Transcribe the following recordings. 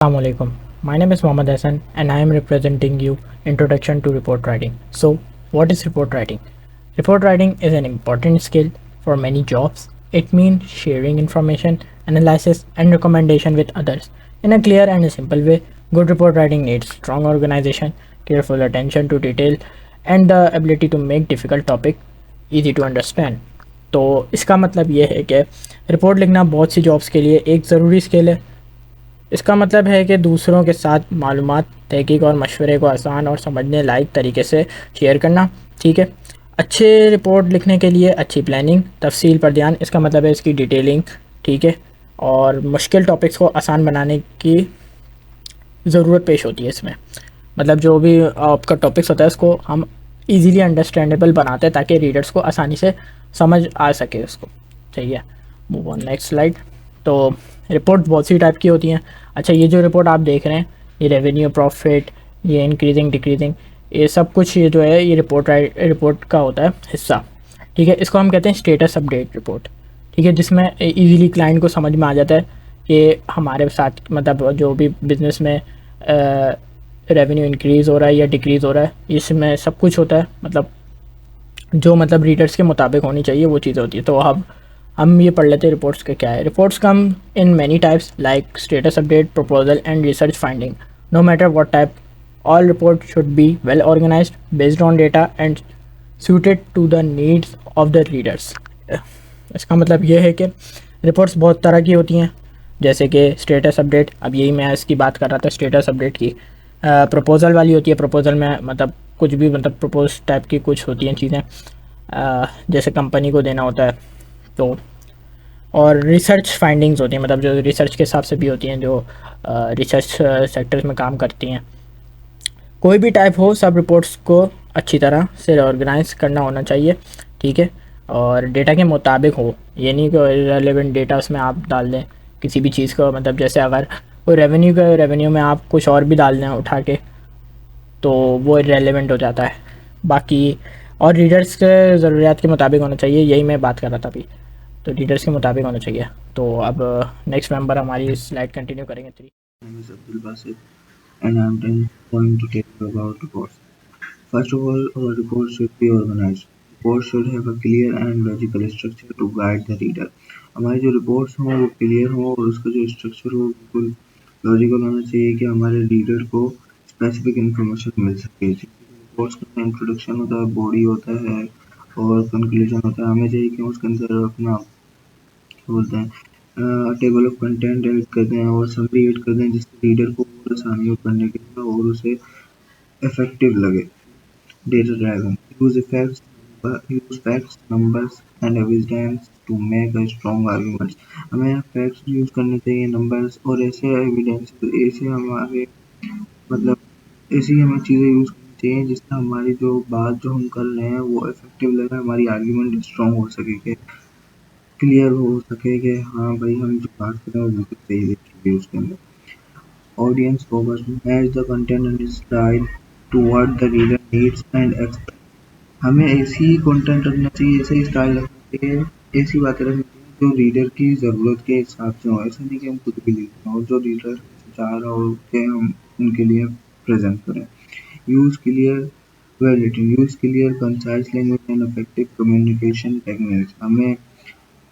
Assalamualaikum. My name is Mohammad Hassan and I am representing you Introduction to Report Writing. So, what is report writing? Report writing is an important skill for many jobs. It means sharing information, analysis and recommendation with others in a clear and a simple way. Good report writing needs strong organization, careful attention to detail and the ability to make difficult topic easy to understand. तो इसका मतलब ये है कि report लिखना बहुत सी jobs के लिए एक ज़रूरी स्किल है। इसका मतलब है कि दूसरों के साथ मालूमात, तहकीक और मशवरे को आसान और समझने लायक तरीके से शेयर करना। ठीक है, अच्छे रिपोर्ट लिखने के लिए अच्छी प्लानिंग, तफसील पर ध्यान, इसका मतलब है इसकी डिटेलिंग। ठीक है, और मुश्किल टॉपिक्स को आसान बनाने की ज़रूरत पेश होती है इसमें। मतलब जो भी आपका टॉपिक्स होता है उसको हम इजीली अंडरस्टैंडेबल बनाते हैं ताकि रीडर्स को आसानी से समझ आ सके उसको। सही है, मूव ऑन नेक्स्ट स्लाइड। तो रिपोर्ट बहुत सी टाइप की होती हैं। अच्छा, ये जो रिपोर्ट आप देख रहे हैं, ये रेवेन्यू, प्रॉफिट, ये इंक्रीजिंग डिक्रीजिंग, ये सब कुछ ये जो है ये रिपोर्ट का होता है हिस्सा। ठीक है, इसको हम कहते हैं स्टेटस अपडेट रिपोर्ट। ठीक है, जिसमें इजीली क्लाइंट को समझ में आ जाता है कि हमारे साथ मतलब जो भी बिज़नेस में रेवेन्यू इंक्रीज़ हो रहा है या डिक्रीज़ हो रहा है, इसमें सब कुछ होता है। मतलब जो मतलब रीडर्स के मुताबिक होनी चाहिए वो चीज़ें होती है। तो अब हम ये पढ़ लेते हैं रिपोर्ट्स के क्या है। Reports come in many types like status update, proposal and research finding. No matter what type, all report should be well organised, based on data and suited to the needs of the readers. इसका मतलब ये है कि reports बहुत तरह की होती हैं, जैसे कि स्टेटस अपडेट, अब यही मैं इसकी बात कर रहा था स्टेटस अपडेट की। प्रपोजल वाली होती है, प्रपोजल में मतलब कुछ भी मतलब प्रपोज टाइप की कुछ होती हैं चीज़ें, जैसे कंपनी को देना होता है। तो और रिसर्च फाइंडिंग्स होती हैं, मतलब जो रिसर्च के हिसाब से भी होती हैं, जो रिसर्च सेक्टर्स में काम करती हैं। कोई भी टाइप हो, सब रिपोर्ट्स को अच्छी तरह से ऑर्गेनाइज करना होना चाहिए। ठीक है, और डेटा के मुताबिक हो, ये नहीं कि रेलेवेंट डेटा उसमें आप डाल दें किसी भी चीज़ को। मतलब जैसे अगर कोई रेवेन्यू में आप कुछ और भी डाल दें उठा के, तो वो रेलेवेंट हो जाता है। बाकी और रीडर्स के ज़रूरियात के मुताबिक होना चाहिए, यही मैं बात कर रहा था अभी। तो रीडर्स के मुताबिक होना चाहिए। तो अब नेक्स्ट मेंबर हमारी स्लाइड कंटिन्यू करेंगे। My name is Abdul Basit and I'm going to tell you about reports. First of all, our reports should be organized. Reports should have a clear and logical structure to guide the reader. हमारी जो reports हों वो clear हों और उसका जो structure हो बिल्कुल लॉजिकल होना चाहिए कि हमारे रीडर को स्पेसिफिक इंफॉर्मेशन मिल सके। रिपोर्ट्स का इंट्रोडक्शन होता है, बॉडी होता है और कंक्लूजन होता है। हमें चाहिए कि उसके अंदर अपना बोलते हैं टेबल ऑफ कंटेंट ऐड कर दें और समरी ऐड कर दें जिससे रीडर को और आसानी हो पढ़ने के लिए और उसे इफेक्टिव लगे। Data driven use facts, numbers and evidence to make a strong argument. हमें फैक्ट्स यूज करने चाहिए, नंबर्स और ऐसे एविडेंस, ऐसे हमारे मतलब ऐसी हमें चीज़ें यूज करनी चाहिए जिससे हमारी जो बात जो हम कर रहे हैं वो इफेक्टिव लगे, हमारी आर्ग्यूमेंट स्ट्रॉन्ग हो सके, कि क्लियर हो सके कि हाँ भाई हम जो बात कर रहे हैं वो बिल्कुल सही है उसके अंदर। Audience focus match the content and style to what the reader needs and expects. हमें ऐसी ही कंटेंट रखना चाहिए, ऐसा ही स्टाइल रखना चाहिए, ऐसी बातें रखनी चाहिए जो रीडर की ज़रूरत के हिसाब से हो। ऐसा नहीं कि हम कुछ भी लिख रहे हो, जो रीडर चाह रहा हो कि हम उनके लिए प्रेजेंट करें। Use clear use clear concise language and effective communication techniques. हमें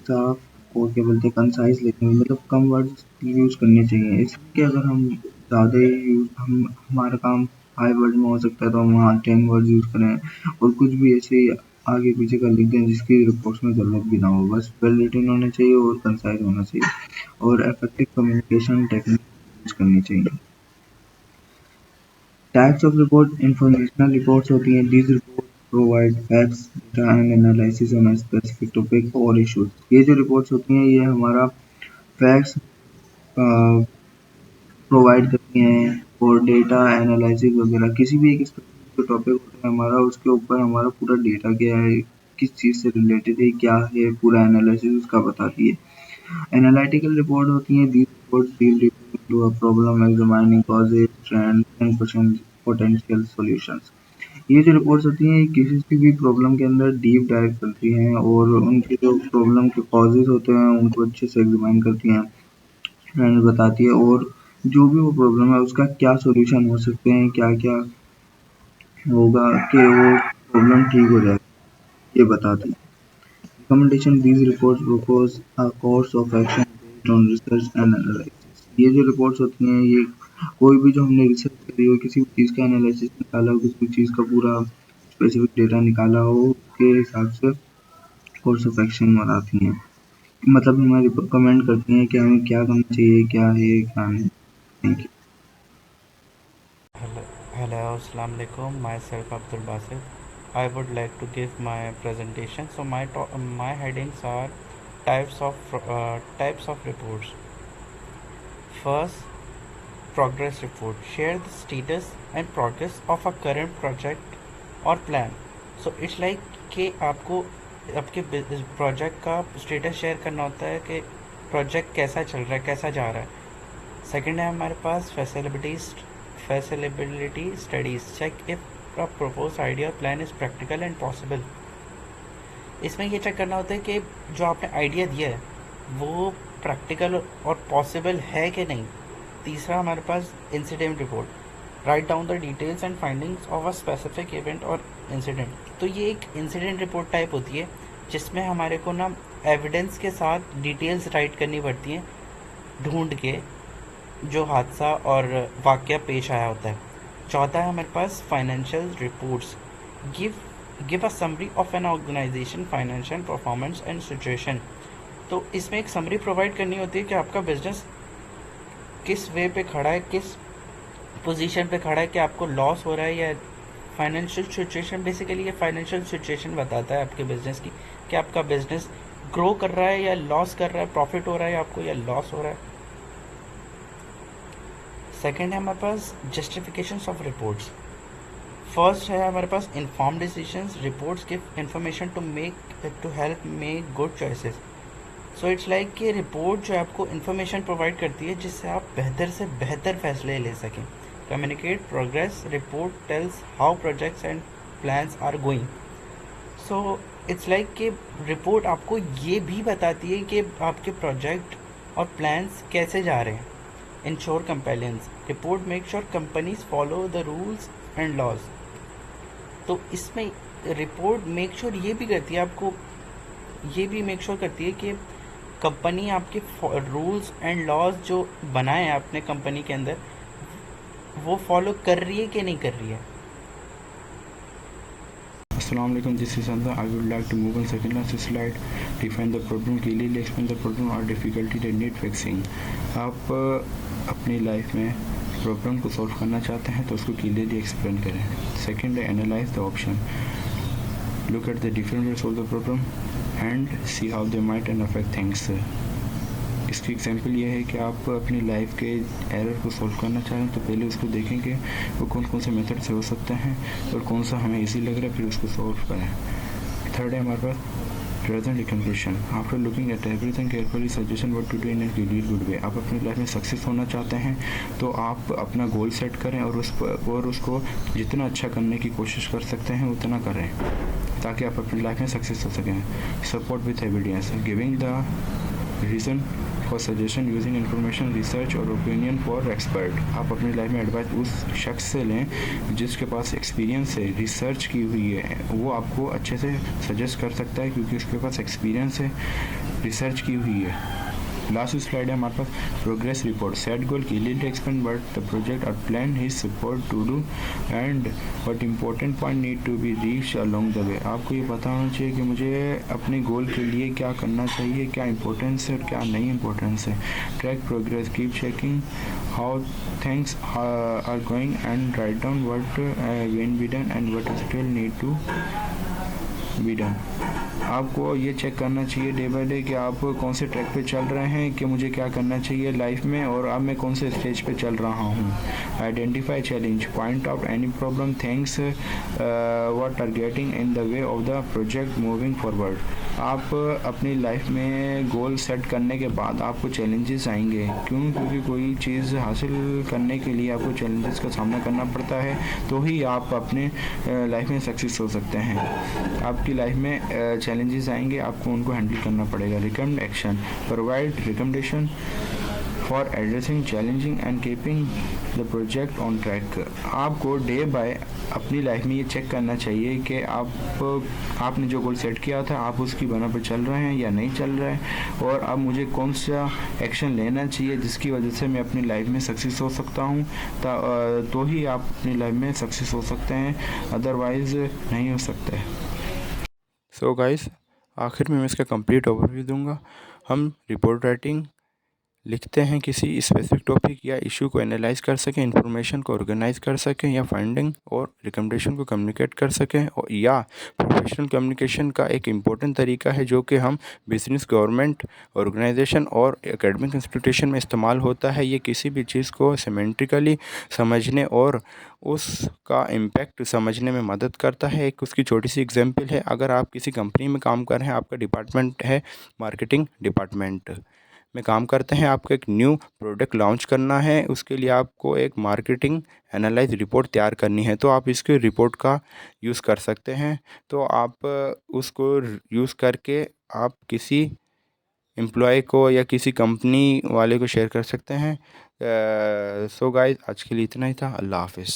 साफ और क्या बोलते हैं कंसाइज लैंग्वेज, मतलब कम वर्ड्स यूज़ करने चाहिए। इसलिए कि अगर हम ज़्यादा ही यूज़ हम हमारा काम हाई वर्ड में हो सकता है तो हम वहाँ 10 वर्ड यूज़ करें और कुछ भी ऐसे ही आगे पीछे का लिख दें जिसकी रिपोर्ट्स में ज़रूरत भी ना हो। बस वेल रिटन होना चाहिए और कंसाइज होना चाहिए और इफेक्टिव कम्युनिकेशन टेक्निक यूज़ करनी चाहिए। Types of report informational reports होती हैं। These report provide facts, data and analysis on a specific topic और इशूज। ये जो रिपोर्ट्स होती हैं ये हमारा फैक्ट्स प्रोवाइड करती हैं और डेटा एनालिसिस वगैरह किसी भी एक स्पेसिफिक टॉपिक होता है हमारा, उसके ऊपर हमारा पूरा डेटा क्या है, किस चीज़ से रिलेटेड है, क्या है, पूरा एनालिसिस उसका बताती है। एनालिटिकल रिपोर्ट होती हैं। These reports deal deeply into a problem, examining causes, trends and potential solutions. ये जो रिपोर्ट्स होती हैं ये किसी भी प्रॉब्लम के अंदर डीप डाइव करती हैं और उनके जो प्रॉब्लम के कॉजेज होते हैं उनको अच्छे से एग्जामिन करती हैं एंड बताती है और जो भी वो प्रॉब्लम है उसका क्या सॉल्यूशन हो सकते हैं, क्या क्या होगा कि वो प्रॉब्लम ठीक हो जाए, ये बताते हैं। Recommendation: these reports propose a course of action based on research and analysis। ये जो रिपोर्ट्स होती हैं, ये कोई भी जो हमने रिसर्च करी हो, किसी भी चीज़ का एनालिसिस निकाला हो, किसी भी चीज़ का पूरा स्पेसिफिक डेटा निकाला हो, उसके हिसाब से कोर्स ऑफ एक्शन बनाती हैं। मतलब हमें रिकमेंड करती हैं कि हमें क्या करना चाहिए, क्या है क्या नहीं। Thank you. Hello, Assalamu alaikum. Myself Abdul Basit. I would like to give my presentation. So my headings are types of reports. First, progress report. Share the status and progress of a current project or plan. So it's like कि आपको आपके project का status share करना होता है कि project कैसा चल रहा है, कैसा जा रहा है। सेकंड है हमारे पास feasibility studies. Check if a propose idea plan is practical and possible. इसमें ये चेक करना होता है कि जो आपने आइडिया दिया है वो प्रैक्टिकल और पॉसिबल है कि नहीं। तीसरा हमारे पास incident report. Write down the details and findings of a specific event और इंसिडेंट। तो ये एक इंसिडेंट रिपोर्ट टाइप होती है जिसमें हमारे को ना एविडेंस के साथ डिटेल्स राइट करनी पड़ती हैं, ढूंढ के जो हादसा और वाक़या पेश आया होता है। चौथा है हमारे पास financial reports. Give give a summary of an organization financial performance and situation. तो इसमें एक समरी प्रोवाइड करनी होती है कि आपका बिजनेस किस वे पे खड़ा है, किस पोजीशन पे खड़ा है, कि आपको लॉस हो रहा है या फाइनेंशियल सिचुएशन। बेसिकली ये फाइनेंशियल सिचुएशन बताता है आपके बिजनेस की कि आपका बिजनेस ग्रो कर रहा है या लॉस कर रहा है, प्रॉफिट हो रहा है आपको या लॉस हो रहा है। सेकेंड है हमारे पास जस्टिफिकेशंस ऑफ रिपोर्ट्स। फर्स्ट है हमारे पास inform decisions. Reports give information to help make good choices. So it's like कि रिपोर्ट जो है आपको इन्फॉर्मेशन प्रोवाइड करती है जिससे आप बेहतर से बेहतर फैसले ले सकें। Communicate progress. Report tells how projects and plans are going. So it's like कि रिपोर्ट आपको ये भी बताती है कि आपके प्रोजेक्ट और प्लान्स कैसे जा रहे हैं। Ensure compliance. Report make sure companies follow the rules and laws. तो इसमें रिपोर्ट मेक श्योर ये भी करती है, आपको ये भी मेक श्योर करती है कि कंपनी आपके रूल्स एंड लॉज जो बनाए हैं आपने कंपनी के अंदर वो फॉलो कर रही है कि नहीं कर रही है। Assalamu alaikum, this is Anda. I would like to move on second last slide. Define the problem, clearly explain the problem or difficulty that need fixing. आप अपनी लाइफ में प्रॉब्लम को सॉल्व करना चाहते हैं तो उसको क्लियरली एक्सप्लेन करें। सेकेंड है analyse the option. Look at the different ways of the problem and see how they might and affect things. इसकी एग्जांपल ये है कि आप अपनी लाइफ के एरर को सॉल्व करना चाहें तो पहले उसको देखें कि वो कौन कौन से मेथड से हो सकते हैं और कौन सा हमें इजी लग रहा है, फिर उसको सॉल्व करें। थर्ड है हमारे पास present recommendation. After looking at everything carefully suggestion what to do in a good way. आप अपनी लाइफ में सक्सेस होना चाहते हैं तो आप अपना गोल सेट करें और उसको जितना अच्छा करने की कोशिश कर सकते हैं उतना करें ताकि आप अपनी लाइफ में सक्सेस हो सकें। Support with evidence. Giving the reason for suggestion using information research और ओपिनियन फॉर एक्सपर्ट। आप अपनी लाइफ में एडवाइस उस शख्स से लें जिसके पास एक्सपीरियंस है, रिसर्च की हुई है, वो आपको अच्छे से सजेस्ट कर सकता है क्योंकि उसके पास एक्सपीरियंस है, रिसर्च की हुई है। लास्ट स्लाइड है हमारे पास progress report. Set goal clearly explain what the project और plan is support to do and what important point need to be reach along the way. आपको ये पता होना चाहिए कि मुझे अपने गोल के लिए क्या करना चाहिए, क्या इंपॉर्टेंस है और क्या नहीं इंपॉर्टेंस है। Track progress. Keep checking how things are going and write down what will be done and what still need to be done. आपको ये चेक करना चाहिए डे बाय डे कि आप कौन से ट्रैक पे चल रहे हैं, कि मुझे क्या करना चाहिए लाइफ में और अब मैं कौन से स्टेज पे चल रहा हूँ। Identify challenge. Point out any problem things what are getting in the way of the project moving forward. आप अपनी लाइफ में गोल सेट करने के बाद आपको चैलेंजेस आएंगे। क्योंकि कोई चीज़ हासिल करने के लिए आपको चैलेंजेस का सामना करना पड़ता है तो ही आप अपने लाइफ में सक्सेस हो सकते हैं। आपकी लाइफ में चैलेंजेस आएंगे, आपको उनको हैंडल करना पड़ेगा। Recommend action. Provide recommendation for addressing challenging and keeping the project on track. आपको डे बाय अपनी लाइफ में ये चेक करना चाहिए कि आपने जो गोल सेट किया था आप उसकी बना पर चल रहे हैं या नहीं चल रहे हैं, और अब मुझे कौन सा एक्शन लेना चाहिए जिसकी वजह से मैं अपनी लाइफ में सक्सेस हो सकता हूँ। तो ही आप अपनी लाइफ में सक्सेस हो सकते हैं, अदरवाइज़ नहीं हो सकते। सो गाइस, आखिर में मैं इसका कंप्लीट ओवरव्यू दूंगा। हम रिपोर्ट राइटिंग लिखते हैं किसी स्पेसिफिक टॉपिक या इशू को एनालाइज कर सकें, इन्फॉर्मेशन को ऑर्गेनाइज कर सकें, या फाइंडिंग और रिकमेंडेशन को कम्युनिकेट कर सकें, और या प्रोफेशनल कम्युनिकेशन का एक इम्पोर्टेंट तरीका है जो कि हम बिजनेस, गवर्नमेंट ऑर्गेनाइजेशन और एकेडमिक इंस्टीट्यूशन में इस्तेमाल होता है। ये किसी भी चीज़ को सिमेंट्रिकली समझने और उसका इम्पैक्ट समझने में मदद करता है। एक उसकी छोटी सी एग्जांपल है, अगर आप किसी कंपनी में काम कर रहे हैं, आपका डिपार्टमेंट है मार्केटिंग डिपार्टमेंट में काम करते हैं, आपको एक न्यू प्रोडक्ट लॉन्च करना है, उसके लिए आपको एक मार्केटिंग एनालाइज रिपोर्ट तैयार करनी है, तो आप इसके रिपोर्ट का यूज़ कर सकते हैं। तो आप उसको यूज़ करके आप किसी एम्प्लॉय को या किसी कंपनी वाले को शेयर कर सकते हैं। सो गाइस, आज के लिए इतना ही था। अल्लाह हाफिज़।